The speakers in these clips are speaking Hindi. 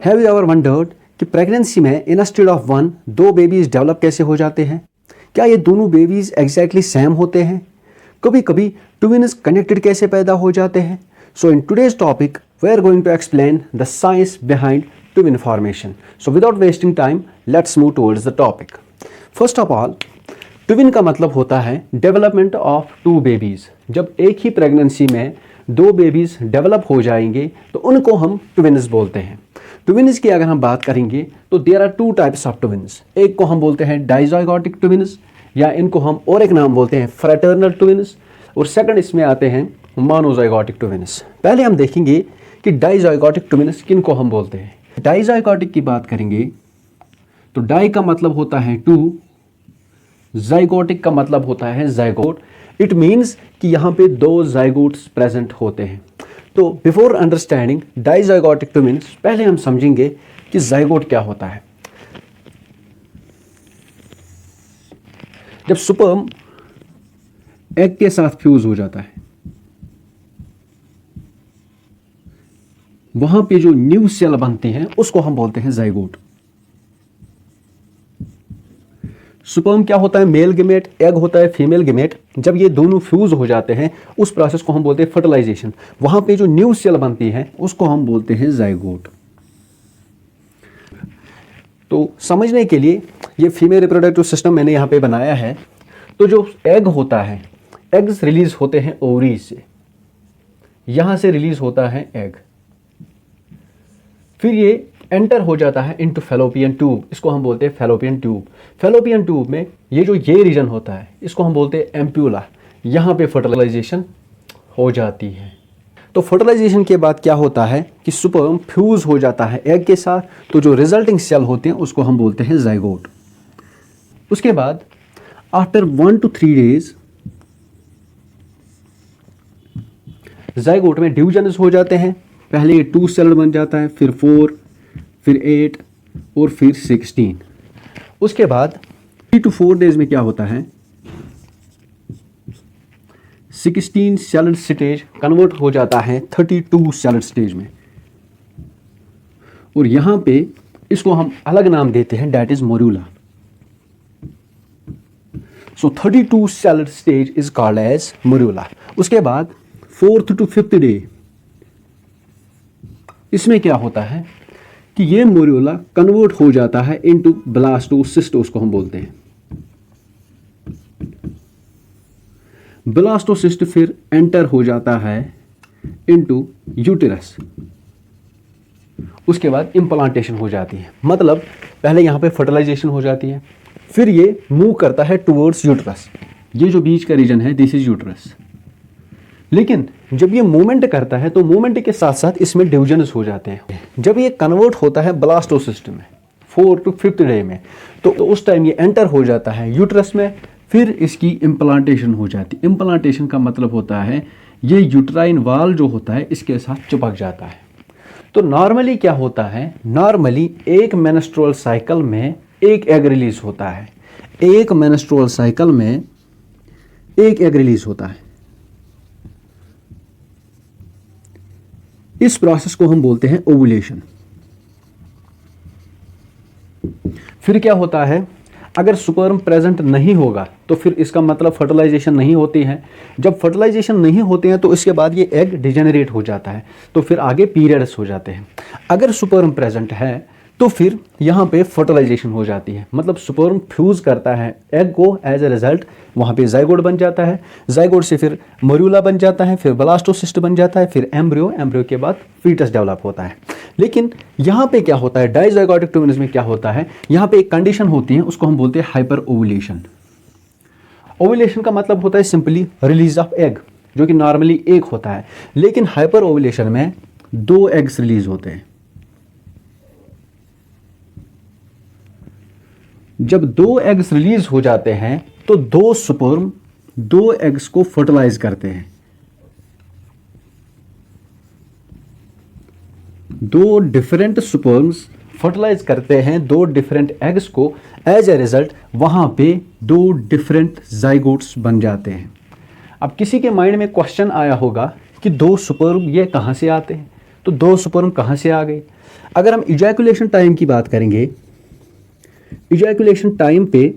हैव यू एवर वंडर्ड कि प्रेगनेंसी में इंस्टेड ऑफ वन दो बेबीज डेवलप कैसे हो जाते हैं? क्या ये दोनों बेबीज एग्जैक्टली सेम होते हैं? कभी कभी ट्विन्स कनेक्टेड कैसे पैदा हो जाते हैं? So in today's topic we are going to explain the science behind twin formation. So without wasting time let's move towards the topic. First of all, twin का मतलब होता है डेवलपमेंट ऑफ टू बेबीज. जब एक ही प्रेगनेंसी में दो बेबीज डेवलप हो जाएंगे तो उनको हम ट्विन्स बोलते हैं. ट्विन्स की अगर हम बात करेंगे तो there are two types of twins. एक को हम बोलते हैं डाइज़ाइगोटिक ट्विन्स, या इनको हम और एक नाम बोलते हैं फ्रैटर्नल ट्विन्स, और सेकंड इसमें आते हैं मोनोज़ाइगोटिक ट्विन्स. पहले हम देखेंगे कि डाइज़ाइगोटिक ट्विन्स किन को हम बोलते हैं. डाइज़ाइगोटिक की बात करेंगे तो डाई का मतलब होता है टू, ज़ाइगोटिक का मतलब होता है ज़ाइगोट. इट मीन्स कि यहाँ पे दो ज़ाइगोट्स प्रेजेंट होते हैं. तो बिफोर अंडरस्टैंडिंग डाइज़ाइगोटिक ट्विन्स, पहले हम समझेंगे कि ज़ाइगोट क्या होता है. जब स्पर्म एग के साथ फ्यूज हो जाता है, वहां पे जो न्यू सेल बनते हैं उसको हम बोलते हैं ज़ाइगोट. स्पर्म क्या होता है? Mail gamete. एग होता है फीमेल गेमेट. जब ये दोनों फ्यूज हो जाते हैं उस प्रोसेस को हम बोलते हैं फर्टिलाइजेशन. वहां पे जो न्यू सेल बनती है उसको हम बोलते हैं ज़ाइगोट. तो समझने के लिए ये फीमेल रिप्रोडक्टिव सिस्टम मैंने यहाँ पे बनाया है. तो जो एग होता है, एग्स रिलीज होते हैं ओवरीज से. यहां से रिलीज होता है एग, फिर ये एंटर हो जाता है इनटू फैलोपियन ट्यूब. इसको हम बोलते हैं फैलोपियन ट्यूब. फैलोपियन ट्यूब में ये रीजन होता है, इसको हम बोलते हैं एम्प्यूला. यहाँ पे फर्टिलाइजेशन हो जाती है. तो फर्टिलाइजेशन के बाद क्या होता है कि स्पर्म फ्यूज हो जाता है एग के साथ. तो जो रिजल्टिंग सेल होते हैं उसको हम बोलते हैं ज़ाइगोट. उसके बाद आफ्टर 1 to 3 days ज़ाइगोट में डिवीजन्स हो जाते हैं. पहले ये 2 सेल बन जाता है, फिर 4, फिर 8 और फिर 16. उसके बाद 3 to 4 days में क्या होता है, 16 सेलड स्टेज कन्वर्ट हो जाता है 32 सेलड स्टेज में. और यहां पे इसको हम अलग नाम देते हैं, that is morula. So 32 celled stage is called as morula. उसके बाद 4th to 5th डे, इसमें क्या होता है कि ये मोरूला कन्वर्ट हो जाता है इनटू ब्लास्टोसिस्ट, उसको हम बोलते हैं. ब्लास्टोसिस्ट फिर एंटर हो जाता है इनटू यूटेरस. उसके बाद इम्प्लांटेशन हो जाती है. मतलब पहले यहां पे फर्टिलाइजेशन हो जाती है, फिर ये मूव करता है टुवर्ड्स यूटेरस. ये जो बीच का रीजन है दिस इज यूटेरस. लेकिन जब ये मूवमेंट करता है तो मूवमेंट के साथ साथ इसमें डिवीजन्स हो जाते हैं. जब ये कन्वर्ट होता है ब्लास्टोसिस्ट में 4 to 5th डे में, तो उस टाइम ये एंटर हो जाता है यूटेरस में. फिर इसकी इम्प्लांटेशन हो जाती है. इम्प्लांटेशन का मतलब होता है ये यूट्राइन वाल जो होता है इसके साथ चिपक जाता है. तो नॉर्मली क्या होता है, नॉर्मली एक मेंस्ट्रुअल साइकिल में एक एग रिलीज होता है. एक मेंस्ट्रुअल साइकिल में एक एग रिलीज होता है. इस प्रोसेस को हम बोलते हैं ओवुलेशन. फिर क्या होता है, अगर स्पर्म प्रेजेंट नहीं होगा तो फिर इसका मतलब फर्टिलाइजेशन नहीं होती है. जब फर्टिलाइजेशन नहीं होते हैं तो इसके बाद ये एग डिजेनरेट हो जाता है, तो फिर आगे पीरियड्स हो जाते हैं. अगर स्पर्म प्रेजेंट है तो फिर यहाँ पे फर्टिलाइजेशन हो जाती है. मतलब स्पर्म फ्यूज करता है एग को, एज ए रिजल्ट वहाँ पे ज़ाइगोट बन जाता है. ज़ाइगोट से फिर मोरूला बन जाता है, फिर ब्लास्टोसिस्ट बन जाता है, फिर एम्ब्रियो. एम्ब्रियो के बाद फीटस डेवलप होता है. लेकिन यहाँ पे क्या होता है, डाइज़ाइगोटिक ट्विन्स में क्या होता है, यहाँ पे एक कंडीशन होती है, उसको हम बोलते हैं हाइपर ओवुलेशन. ओवुलेशन का मतलब होता है सिंपली रिलीज ऑफ एग, जो कि नॉर्मली एक होता है. लेकिन हाइपर ओवुलेशन में 2 एग्स रिलीज होते हैं. जब 2 एग्स रिलीज हो जाते हैं तो 2 स्पर्म 2 एग्स को फर्टिलाइज करते हैं. 2 डिफरेंट स्पर्म्स फर्टिलाइज करते हैं 2 डिफरेंट एग्स को. एज ए रिजल्ट वहां पे 2 डिफरेंट ज़ाइगोट्स बन जाते हैं. अब किसी के माइंड में क्वेश्चन आया होगा कि 2 स्पर्म ये कहां से आते हैं. तो 2 स्पर्म कहाँ से आ गए? अगर हम इजैकुलेशन टाइम की बात करेंगे, इजैकुलेशन टाइम पे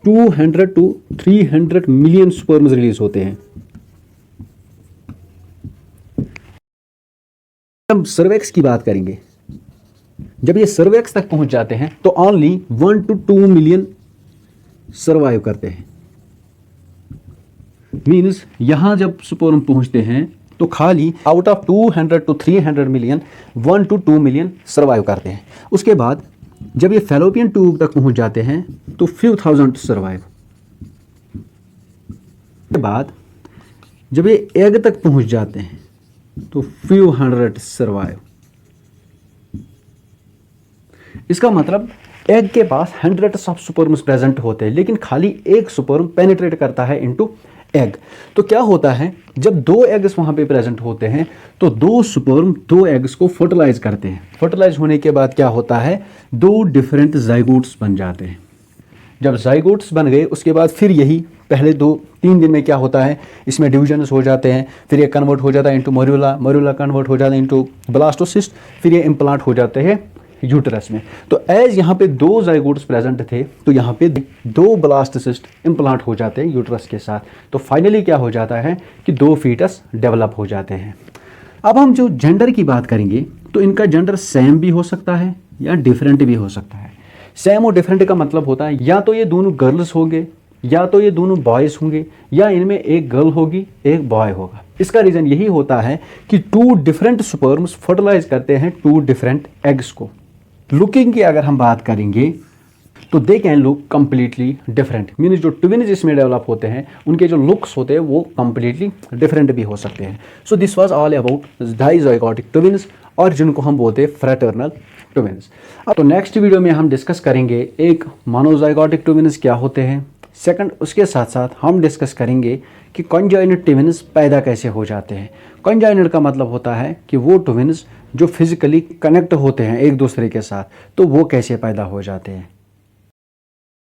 200 to 300 मिलियन स्पर्म्स रिलीज होते हैं। हम सर्वेक्स की बात करेंगे, जब ये सर्वेक्स तक पहुंच जाते हैं तो ओनली 1 to 2 मिलियन सर्वाइव करते हैं। मीन्स यहां जब स्पर्म पहुंचते हैं तो खाली out of 200 to 300 million 1 to 2 million survive करते हैं। उसके बाद जब ये फैलोपियन ट्यूब तक पहुंच जाते हैं तो few thousand सर्वाइव। के बाद जब ये एग तक पहुंच जाते हैं तो few hundred सर्वाइव। इसका मतलब एग के पास हंड्रेड्स ऑफ स्पर्म्स प्रेजेंट होते हैं, लेकिन खाली एक स्पर्म पेनिट्रेट करता है इनटू एग। तो क्या होता है, जब 2 एग्स वहां पे प्रेजेंट होते हैं तो 2 स्पर्म 2 एग्स को फर्टिलाइज करते हैं। फर्टिलाइज होने के बाद क्या होता है, 2 डिफरेंट जाइगोट्स बन जाते हैं। जब जाइगोट्स बन गए उसके बाद फिर यही पहले 2-3 दिन में क्या होता है, इसमें डिविजन्स हो जाते हैं, फिर ये कन्वर्ट हो जाता है इनटू मॉर्यूला, मॉर्यूला कन्वर्ट हो जाता है इनटू ब्लास्टोसिस्ट, फिर ये इम्प्लांट हो जाते हैं यूटरस में। तो एज यहाँ पे 2 जाइगोट्स प्रेजेंट थे तो यहाँ पे 2 ब्लास्टोसिस्ट इम्प्लांट हो जाते हैं यूटरस के साथ। तो फाइनली क्या हो जाता है कि 2 फीटस डेवलप हो जाते हैं। अब हम जो जेंडर की बात करेंगे तो इनका जेंडर सेम भी हो सकता है या डिफरेंट भी हो सकता है। सेम और डिफरेंट का मतलब होता है या तो ये दोनों गर्ल्स होंगे या तो ये दोनों बॉयज होंगे या इनमें एक गर्ल होगी एक बॉय होगा। इसका रीज़न यही होता है कि 2 डिफरेंट स्पर्म्स फर्टिलाइज करते हैं 2 डिफरेंट एग्स को। लुकिंग की अगर हम बात करेंगे तो they can look completely different. Means जो ट्विन्स इसमें डेवलप होते हैं उनके जो लुक्स होते हैं वो कंप्लीटली डिफरेंट भी हो सकते हैं। So this was all about dizygotic twins, और जिनको हम बोलते हैं फ्रेटर्नल ट्विन्स। तो नेक्स्ट वीडियो में हम डिस्कस करेंगे एक मोनोजाइगोटिक ट्विन्स क्या होते हैं। सेकंड, उसके साथ साथ हम डिस्कस करेंगे कि कॉन्जॉइनेट ट्विन्स पैदा कैसे हो जाते हैं। कॉन्जॉइनेट का मतलब होता है कि वो ट्विन्स जो फिजिकली कनेक्ट होते हैं एक दूसरे के साथ, तो वो कैसे पैदा हो जाते हैं।